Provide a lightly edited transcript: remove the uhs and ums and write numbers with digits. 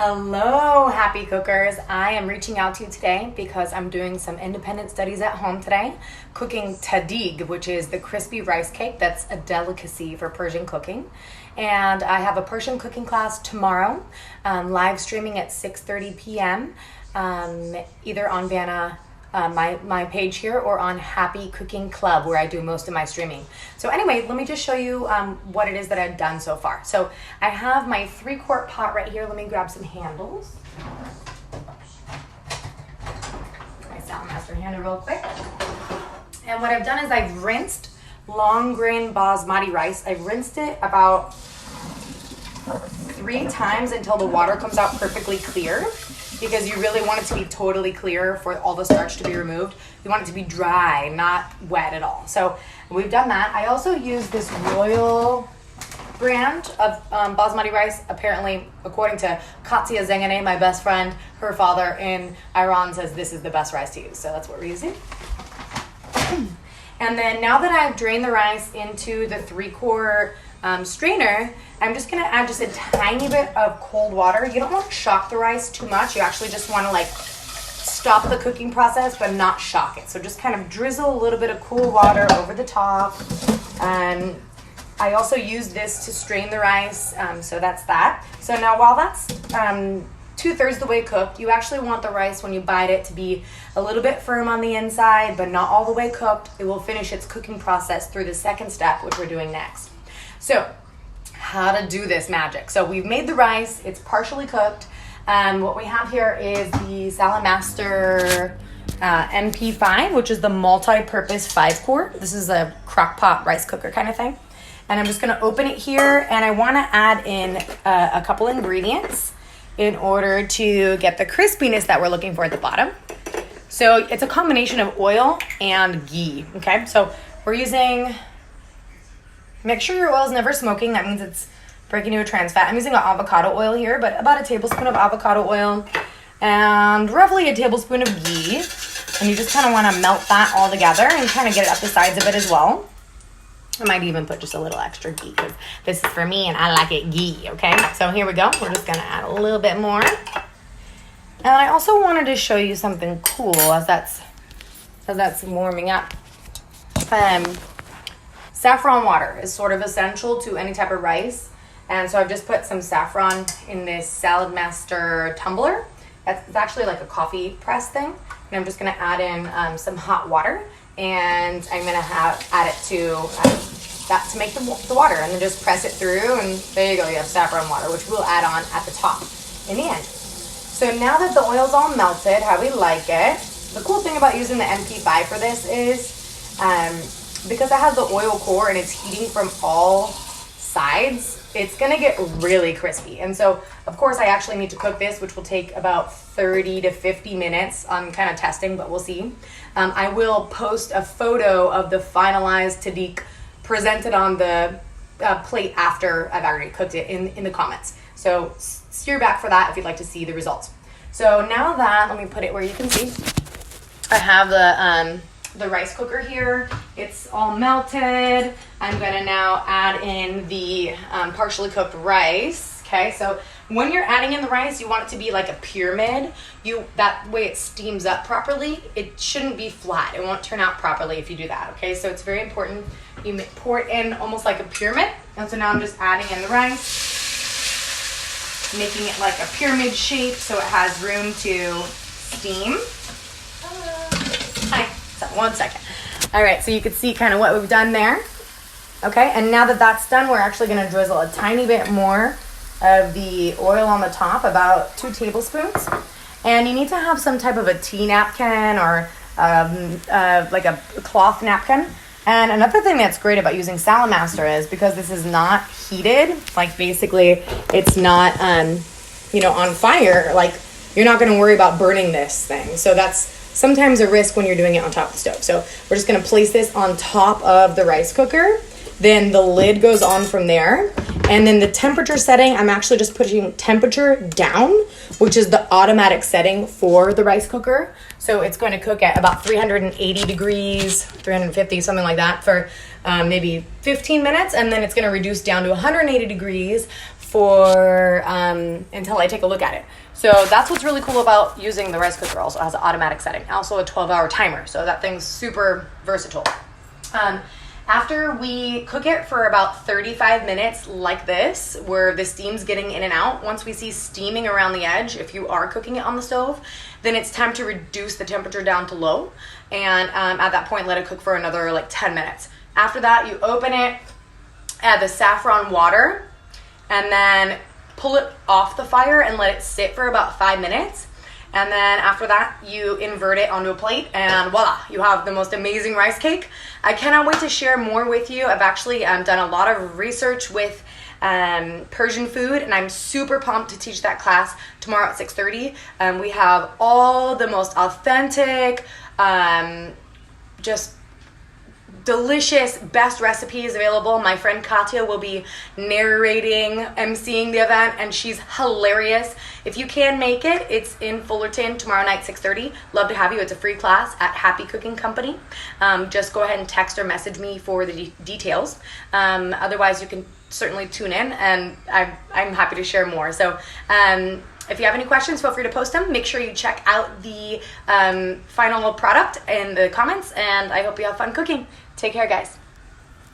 Hello, happy cookers. I am reaching out to you today because I'm doing some independent studies at home today, cooking Tadig, which is the crispy rice cake. That's a delicacy for Persian cooking. And I have a Persian cooking class tomorrow, live streaming at 6:30 p.m., either on Vanna, my page here, or on Happy Cooking Club, where I do most of my streaming. So anyway, let me just show you what it is that I've done so far. So I have my 3-quart pot right here. Let me grab some handles. My Saladmaster handle real quick. And what I've done is I've rinsed long grain basmati rice. I've rinsed it about 3 times until the water comes out perfectly clear, because you really want it to be totally clear for all the starch to be removed. You want it to be dry, not wet at all. So we've done that. I also use this Royal brand of basmati rice. Apparently, according to Katya Zengane, my best friend, her father in Iran says this is the best rice to use. So that's what we're using. And then now that I've drained the rice into the 3-quart strainer, I'm just gonna add just a tiny bit of cold water. You don't want to shock the rice too much. You actually just want to like stop the cooking process but not shock it. So just kind of drizzle a little bit of cool water over the top. And I also use this to strain the rice, so that's that. So now while that's 2/3 the way cooked, you actually want the rice when you bite it to be a little bit firm on the inside but not all the way cooked. It will finish its cooking process through the second step, which we're doing next. So how to do this magic. So we've made the rice, it's partially cooked. What we have here is the Saladmaster MP5, which is the multi-purpose 5-quart. This is a crock pot rice cooker kind of thing. And I'm just gonna open it here, and I wanna add in a couple ingredients in order to get the crispiness that we're looking for at the bottom. So it's a combination of oil and ghee, okay? So we're using, make sure your oil is never smoking. That means it's breaking to a trans fat. I'm using an avocado oil here, but about a tablespoon of avocado oil and roughly a tablespoon of ghee. And you just kind of want to melt that all together and kind of get it up the sides of it as well. I might even put just a little extra ghee because this is for me and I like it ghee, okay? So here we go. We're just going to add a little bit more. And I also wanted to show you something cool as that's warming up. Saffron water is sort of essential to any type of rice. And so I've just put some saffron in this Saladmaster tumbler. It's actually like a coffee press thing. And I'm just gonna add in some hot water, and I'm gonna add it to that to make the water, and then just press it through, and there you go, you have saffron water, which we'll add on at the top in the end. So now that the oil's all melted, how we like it, the cool thing about using the MP5 for this is, because it has the oil core and it's heating from all sides, it's gonna get really crispy. And so, of course, I actually need to cook this, which will take about 30 to 50 minutes. I'm kind of testing, but we'll see. I will post a photo of the finalized Tadig presented on the plate after I've already cooked it in the comments. So steer back for that if you'd like to see the results. So now that, let me put it where you can see. I have the rice cooker here. It's all melted. I'm gonna now add in the partially cooked rice. Okay, so when you're adding in the rice, you want it to be like a pyramid. That way it steams up properly. It shouldn't be flat. It won't turn out properly if you do that. Okay, so it's very important. You pour it in almost like a pyramid. And so now I'm just adding in the rice, making it like a pyramid shape so it has room to steam. Hi. So 1 second. All right, so you can see kind of what we've done there. Okay, and now that that's done, we're actually going to drizzle a tiny bit more of the oil on the top, about 2 tablespoons. And you need to have some type of a tea napkin or like a cloth napkin. And another thing that's great about using Saladmaster is because this is not heated, like basically it's not, on fire, like you're not going to worry about burning this thing. So that's sometimes a risk when you're doing it on top of the stove. So we're just gonna place this on top of the rice cooker. Then the lid goes on from there. And then the temperature setting, I'm actually just putting temperature down, which is the automatic setting for the rice cooker. So it's going to cook at about 380 degrees, 350, something like that for maybe 15 minutes. And then it's going to reduce down to 180 degrees for until I take a look at it. So that's what's really cool about using the rice cooker. Also has an automatic setting, also a 12-hour timer. So that thing's super versatile. After we cook it for about 35 minutes like this, where the steam's getting in and out, once we see steaming around the edge, if you are cooking it on the stove, then it's time to reduce the temperature down to low. And at that point, let it cook for another like 10 minutes. After that, you open it, add the saffron water, and then pull it off the fire and let it sit for about 5 minutes. And then after that, you invert it onto a plate, and voila, you have the most amazing rice cake. I cannot wait to share more with you. I've actually done a lot of research with Persian food, and I'm super pumped to teach that class tomorrow at 6:30. We have all the most authentic, just delicious, best recipes available. My friend Katya will be narrating, emceeing the event, and she's hilarious. If you can make it, it's in Fullerton tomorrow night, 6:30. Love to have you. It's a free class at Happy Cooking Company. Just go ahead and text or message me for the details. Otherwise, you can certainly tune in, and I'm happy to share more. So if you have any questions, feel free to post them. Make sure you check out the final product in the comments, and I hope you have fun cooking. Take care, guys.